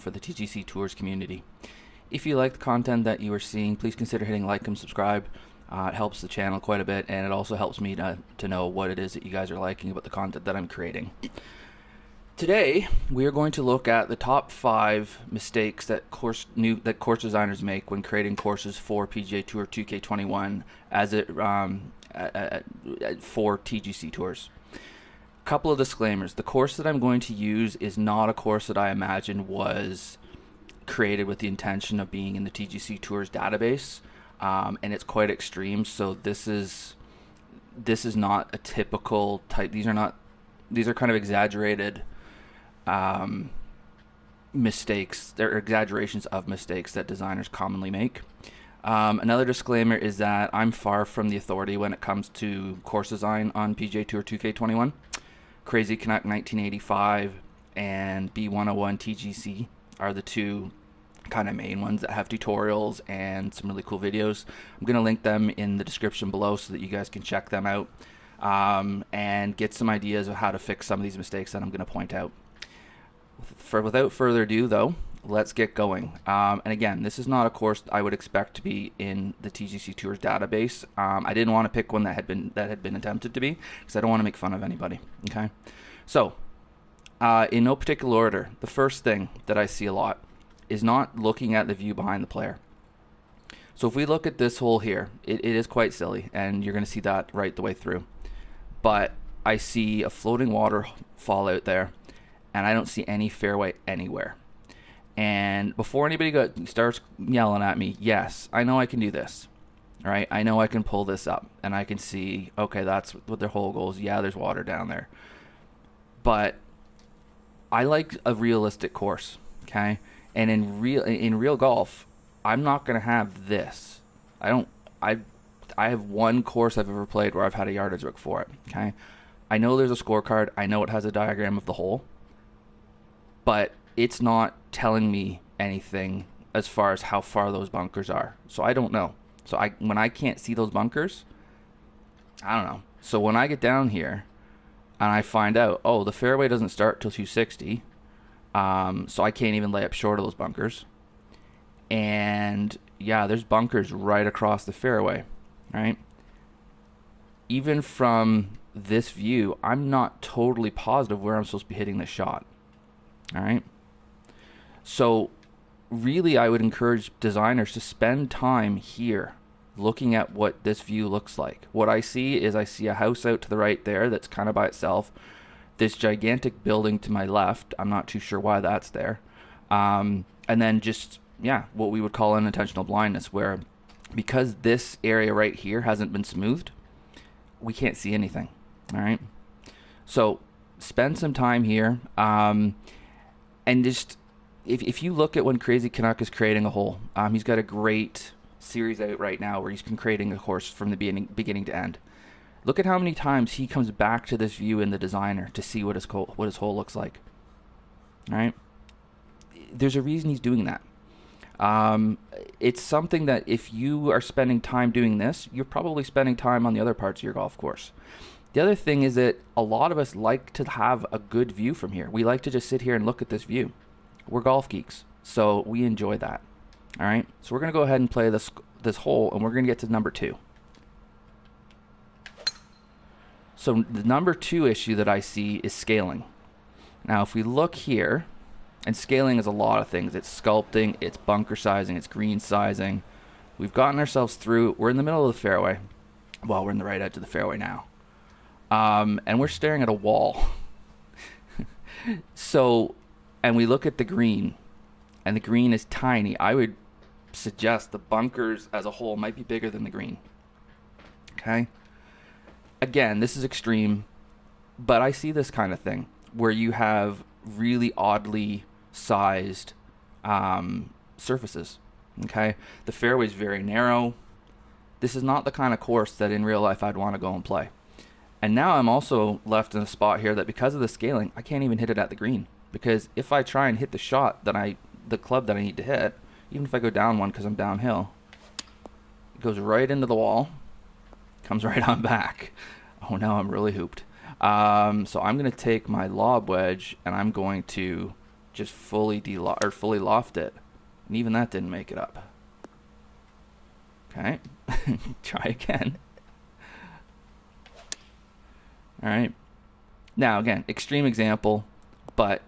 for the TGC Tours community. If you like the content that you are seeing, please consider hitting like and subscribe. It helps the channel quite a bit, and it also helps me to know what it is that you guys are liking about the content that I'm creating. Today, we are going to look at the top 5 mistakes that course designers make when creating courses for PGA Tour 2K21 as it for TGC Tours. Couple of disclaimers. The course that I'm going to use is not a course that I imagine was created with the intention of being in the TGC Tours database, and it's quite extreme. So this is not a typical type. These are kind of exaggerated mistakes. They're exaggerations of mistakes that designers commonly make. Another disclaimer is that I'm far from the authority when it comes to course design on PGA Tour 2K21. Crazy Canuck 1985 and B101 TGC are the two kind of main ones that have tutorials and some really cool videos. I'm going to link them in the description below so that you guys can check them out and get some ideas of how to fix some of these mistakes that I'm going to point out. Without further ado, though, let's get going. And again, this is not a course I would expect to be in the TGC Tours database. I didn't want to pick one that had been attempted to be, because I don't want to make fun of anybody. Okay, so in no particular order, the first thing that I see a lot is not looking at the view behind the player. So if we look at this hole here, it is quite silly, and you're going to see that right the way through. But I see a floating waterfall out there, and I don't see any fairway anywhere. And before anybody starts yelling at me, yes, I know I can do this. All right, I know I can pull this up, and I can see, okay, that's what their hole goes. Yeah, there's water down there. But I like a realistic course, okay? And in real golf, I'm not going to have this. I have one course I've ever played where I've had a yardage book for it, okay? I know there's a scorecard. I know it has a diagram of the hole. But it's not telling me anything as far as how far those bunkers are. So I don't know. So when I can't see those bunkers, I don't know. So when I get down here and I find out, oh, the fairway doesn't start till 260, so I can't even lay up short of those bunkers. And yeah, there's bunkers right across the fairway, right? Even from this view, I'm not totally positive where I'm supposed to be hitting this shot. All right. So really, I would encourage designers to spend time here looking at what this view looks like. What I see is I see a house out to the right there that's kind of by itself. This gigantic building to my left, I'm not too sure why that's there. And then just, yeah, what we would call unintentional blindness, where because this area right here hasn't been smoothed, we can't see anything. All right. So spend some time here. And just, if you look at when Crazy Canuck is creating a hole, he's got a great series out right now where he's been creating a course from the beginning to end. Look at how many times he comes back to this view in the designer to see what his hole looks like. All right? There's a reason he's doing that. It's something that if you are spending time doing this, you're probably spending time on the other parts of your golf course. The other thing is that a lot of us like to have a good view from here. We like to just sit here and look at this view. We're golf geeks, so we enjoy that. All right, so we're going to go ahead and play this hole, and we're going to get to number 2. So the number 2 issue that I see is scaling. Now, if we look here, and scaling is a lot of things. It's sculpting, it's bunker sizing, it's green sizing. We've gotten ourselves through. We're in the middle of the fairway. Well, we're in the right edge of the fairway now. And we're staring at a wall. So, and we look at the green, and the green is tiny. I would suggest the bunkers as a whole might be bigger than the green. Okay? Again, this is extreme, but I see this kind of thing where you have really oddly sized surfaces. Okay? The fairway is very narrow. This is not the kind of course that in real life I'd want to go and play. And now I'm also left in a spot here that because of the scaling, I can't even hit it at the green. Because if I try and hit the shot the club that I need to hit, even if I go down one because I'm downhill, it goes right into the wall, comes right on back. Oh, now I'm really hooped. So I'm going to take my lob wedge and I'm going to just fully loft it. And even that didn't make it up. Okay. Try again. All right. Now, again, extreme example, but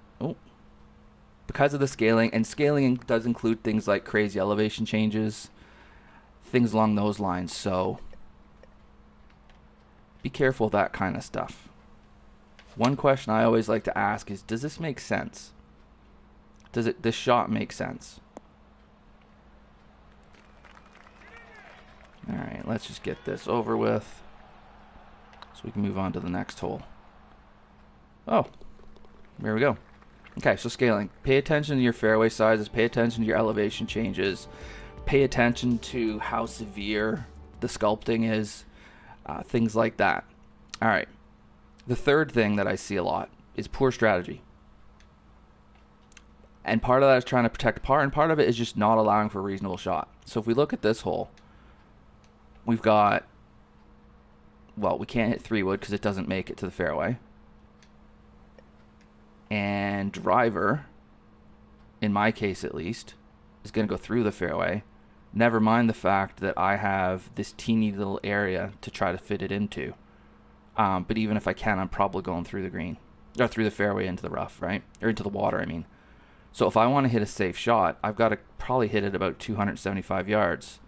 because of the scaling, and scaling does include things like crazy elevation changes, things along those lines. So be careful of that kind of stuff. One question I always like to ask is, does this make sense? Does this shot make sense? All right, let's just get this over with so we can move on to the next hole. Oh, there we go. Okay, so scaling. Pay attention to your fairway sizes. Pay attention to your elevation changes. Pay attention to how severe the sculpting is. Things like that. All right. The third thing that I see a lot is poor strategy. And part of that is trying to protect par, and part of it is just not allowing for a reasonable shot. So if we look at this hole, we've got, well, we can't hit 3-wood because it doesn't make it to the fairway. And driver, in my case at least, is going to go through the fairway. Never mind the fact that I have this teeny little area to try to fit it into. But even if I can, I'm probably going through the green, or through the fairway into the rough, right? Or into the water, I mean. So if I want to hit a safe shot, I've got to probably hit it about 275 yards.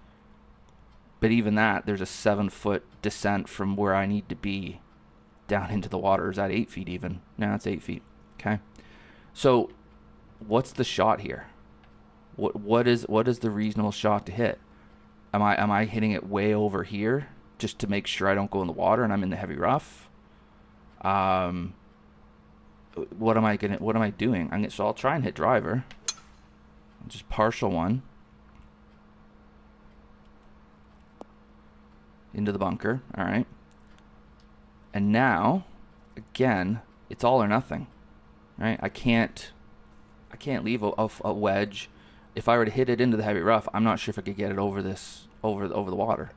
But even that, there's a 7-foot descent from where I need to be down into the water. Is that 8 feet even? No, it's 8 feet. Okay. So what's the shot here? What is the reasonable shot to hit? Am I hitting it way over here just to make sure I don't go in the water and I'm in the heavy rough? What am I doing? So I'll try and hit driver. Just partial one into the bunker. All right. And now, again, it's all or nothing, right? I can't leave a wedge. If I were to hit it into the heavy rough, I'm not sure if I could get it over the water.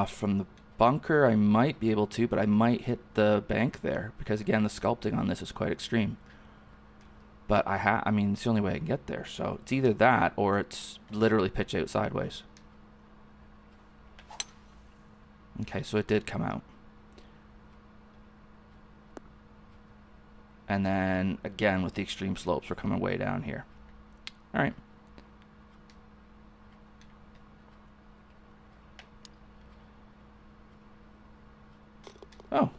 From the bunker, I might be able to, but I might hit the bank there because, again, the sculpting on this is quite extreme. But I mean, it's the only way I can get there. So it's either that or it's literally pitch out sideways. Okay, so it did come out. And then, again, with the extreme slopes, we're coming way down here. All right. Oh.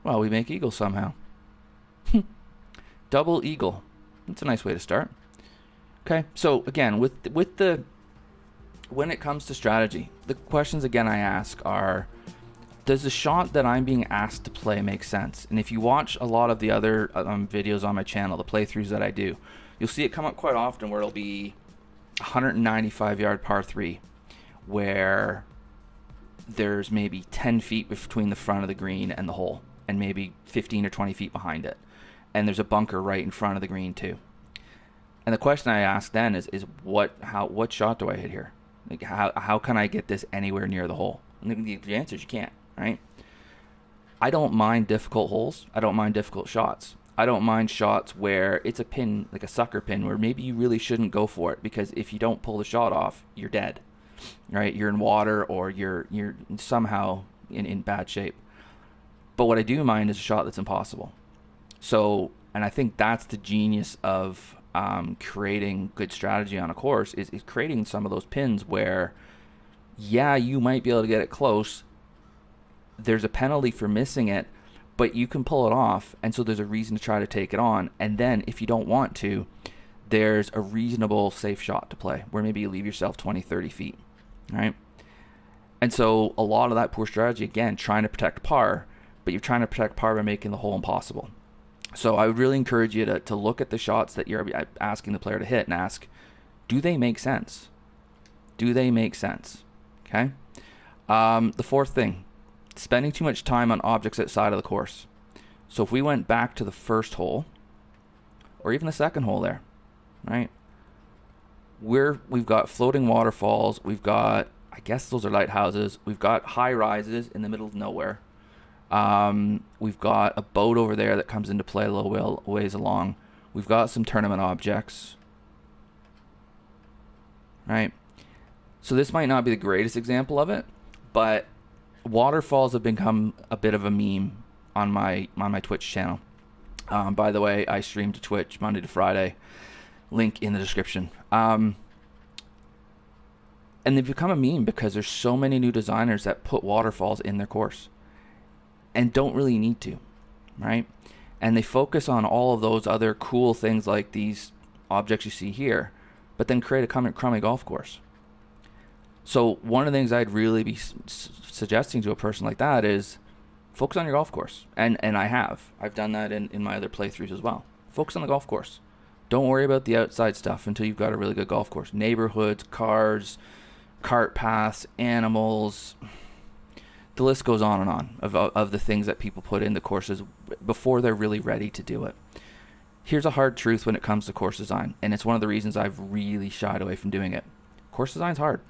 Well, we make eagle somehow. Double eagle. That's a nice way to start. Okay, so again, when it comes to strategy, the questions again I ask are, does the shot that I'm being asked to play make sense? And if you watch a lot of the other videos on my channel, the playthroughs that I do, you'll see it come up quite often where it'll be 195-yard par 3, where there's maybe 10 feet between the front of the green and the hole, and maybe 15 or 20 feet behind it. And there's a bunker right in front of the green too. And the question I ask then is what shot do I hit here? Like how can I get this anywhere near the hole? And the answer is you can't, right? I don't mind difficult holes. I don't mind difficult shots. I don't mind shots where it's a pin, like a sucker pin, where maybe you really shouldn't go for it because if you don't pull the shot off, you're dead, right? You're in water or you're somehow in bad shape. But what I do mind is a shot that's impossible. So, and I think that's the genius of creating good strategy on a course is creating some of those pins where, yeah, you might be able to get it close. There's a penalty for missing it, but you can pull it off, and so there's a reason to try to take it on. And then if you don't want to, there's a reasonable safe shot to play where maybe you leave yourself 20, 30 feet, right? And so a lot of that poor strategy, again, trying to protect par, but you're trying to protect par by making the hole impossible. So I would really encourage you to look at the shots that you're asking the player to hit and ask, do they make sense? Do they make sense? Okay. The fourth thing, spending too much time on objects outside of the course. So if we went back to the first hole, or even the second hole there, right? We've got floating waterfalls. We've got, I guess those are lighthouses. We've got high rises in the middle of nowhere. We've got a boat over there that comes into play a little ways along. We've got some tournament objects, right? So this might not be the greatest example of it, but waterfalls have become a bit of a meme on my Twitch channel. By the way, I stream to Twitch Monday to Friday. Link in the description. And they've become a meme because there's so many new designers that put waterfalls in their course and don't really need to, right? And they focus on all of those other cool things like these objects you see here, but then create a crummy golf course. So one of the things I'd really be suggesting to a person like that is focus on your golf course. And I've done that in my other playthroughs as well. Focus on the golf course. Don't worry about the outside stuff until you've got a really good golf course. Neighborhoods, cars, cart paths, animals. The list goes on and on of the things that people put in the courses before they're really ready to do it. Here's a hard truth when it comes to course design, and it's one of the reasons I've really shied away from doing it. Course design's hard.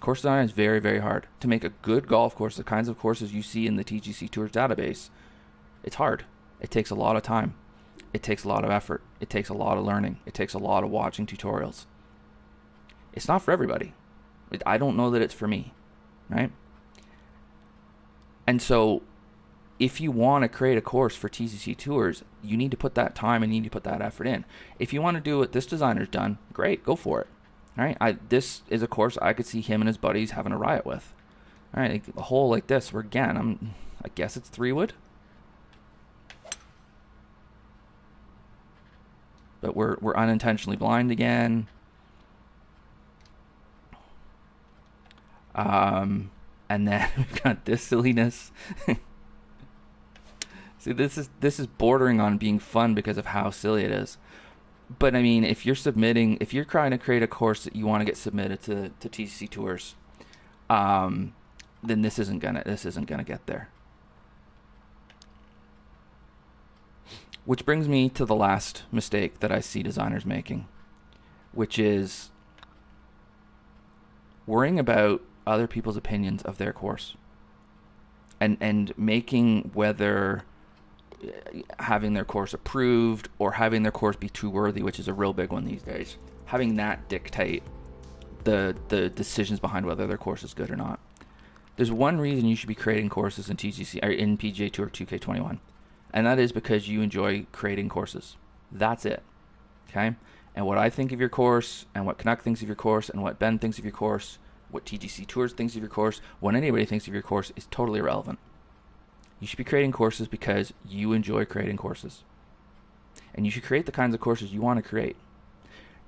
Course design is very, very hard. To make a good golf course, the kinds of courses you see in the TGCTours database, it's hard. It takes a lot of time. It takes a lot of effort. It takes a lot of learning. It takes a lot of watching tutorials. It's not for everybody. I don't know that it's for me, right? And so if you want to create a course for TGCTours, you need to put that time and you need to put that effort in. If you want to do what this designer's done, great, go for it. All right, this is a course I could see him and his buddies having a riot with. All right, like a hole like this, where again, I guess it's 3-wood. But we're unintentionally blind again. And then we've got this silliness. See, this is bordering on being fun because of how silly it is. But I mean, if you're trying to create a course that you want to get submitted to TGCTours, then this isn't gonna get there. Which brings me to the last mistake that I see designers making, which is worrying about other people's opinions of their course, and making whether having their course approved or having their course be too worthy, which is a real big one these days, having that dictate the decisions behind whether their course is good or not. There's one reason you should be creating courses in in PGA Tour 2K21, and that is because you enjoy creating courses. That's it. Okay? And what I think of your course, and what Canuck thinks of your course, and what Ben thinks of your course, what TGCTours thinks of your course, what anybody thinks of your course is totally irrelevant. You should be creating courses because you enjoy creating courses. And you should create the kinds of courses you want to create.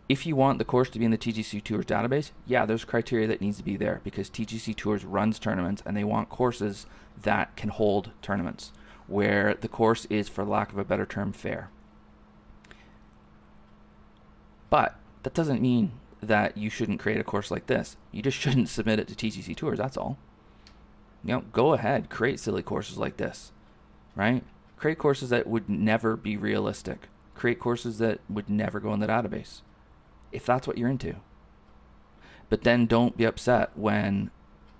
If you want the course to be in the TGCTours database, yeah, there's criteria that needs to be there because TGCTours runs tournaments and they want courses that can hold tournaments, where the course is, for lack of a better term, fair. But that doesn't mean that you shouldn't create a course like this. You just shouldn't submit it to TGCTours, that's all. You know, go ahead, create silly courses like this, right? Create courses that would never be realistic. Create courses that would never go in the database, if that's what you're into. But then don't be upset when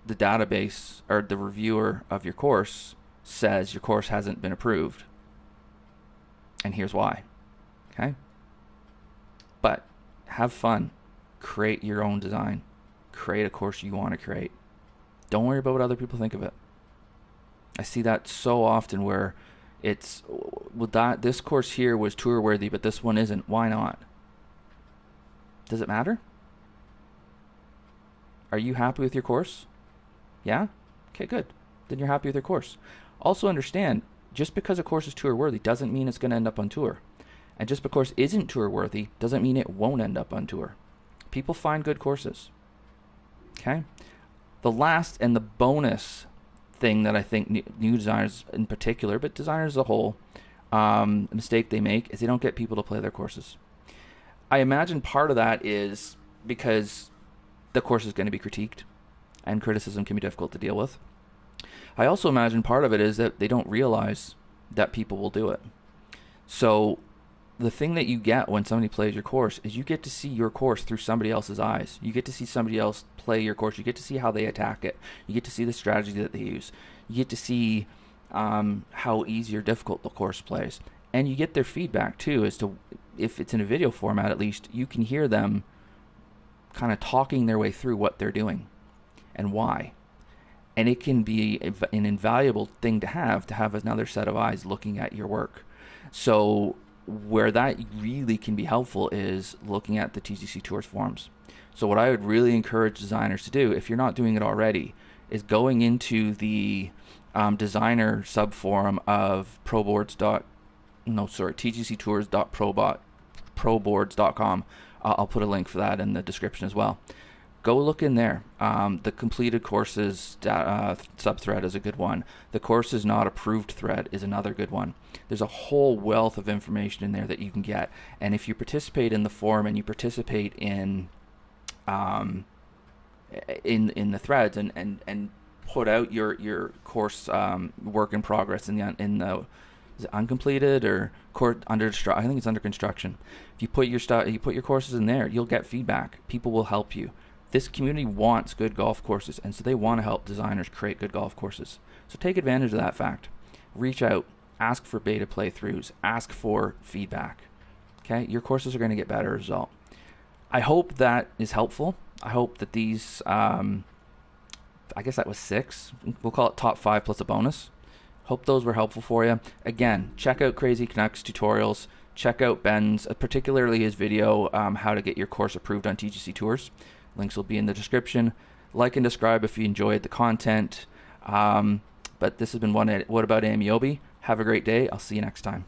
the database or the reviewer of your course says your course hasn't been approved. And here's why. Okay? But have fun. Create your own design. Create a course you want to create. Don't worry about what other people think of it. I see that so often where it's, well, this course here was tour worthy, but this one isn't. Why not? Does it matter? Are you happy with your course? Yeah? Okay, good. Then you're happy with your course. Also understand, just because a course is tour worthy doesn't mean it's going to end up on tour. And just because it isn't tour worthy doesn't mean it won't end up on tour. People find good courses. Okay? The last and the bonus thing that I think new designers in particular, but designers as a whole, mistake they make is they don't get people to play their courses. I imagine part of that is because the course is going to be critiqued, and criticism can be difficult to deal with. I also imagine part of it is that they don't realize that people will do it. So the thing that you get when somebody plays your course is you get to see your course through somebody else's eyes. You get to see somebody else play your course. You get to see how they attack it. You get to see the strategy that they use. You get to see how easy or difficult the course plays. And you get their feedback too as to if it's in a video format, at least you can hear them kind of talking their way through what they're doing and why. And it can be an invaluable thing to have another set of eyes looking at your work. So where that really can be helpful is looking at the TGCTours forums. So what I would really encourage designers to do, if you're not doing it already, is going into the designer subforum of TGCTours.proboards.com. I'll put a link for that in the description as well. Go look in there. The completed courses sub-thread is a good one. The courses not approved thread is another good one. There's a whole wealth of information in there that you can get. And if you participate in the forum and you participate in the threads and put out your course work in progress in the is it uncompleted or under I think it's under construction. If you put your courses in there, you'll get feedback. People will help you. This community wants good golf courses, and so they want to help designers create good golf courses. So take advantage of that fact. Reach out, ask for beta playthroughs, ask for feedback. Okay, your courses are going to get better as a result. I hope that is helpful. I hope that these, I guess that was 6. We'll call it top 5 plus a bonus. Hope those were helpful for you. Again, check out Crazy Canucks tutorials. Check out Ben's, particularly his video, how to get your course approved on TGCTours. Links will be in the description. Like and subscribe if you enjoyed the content. But this has been WhatAboutAmeobi. Have a great day. I'll see you next time.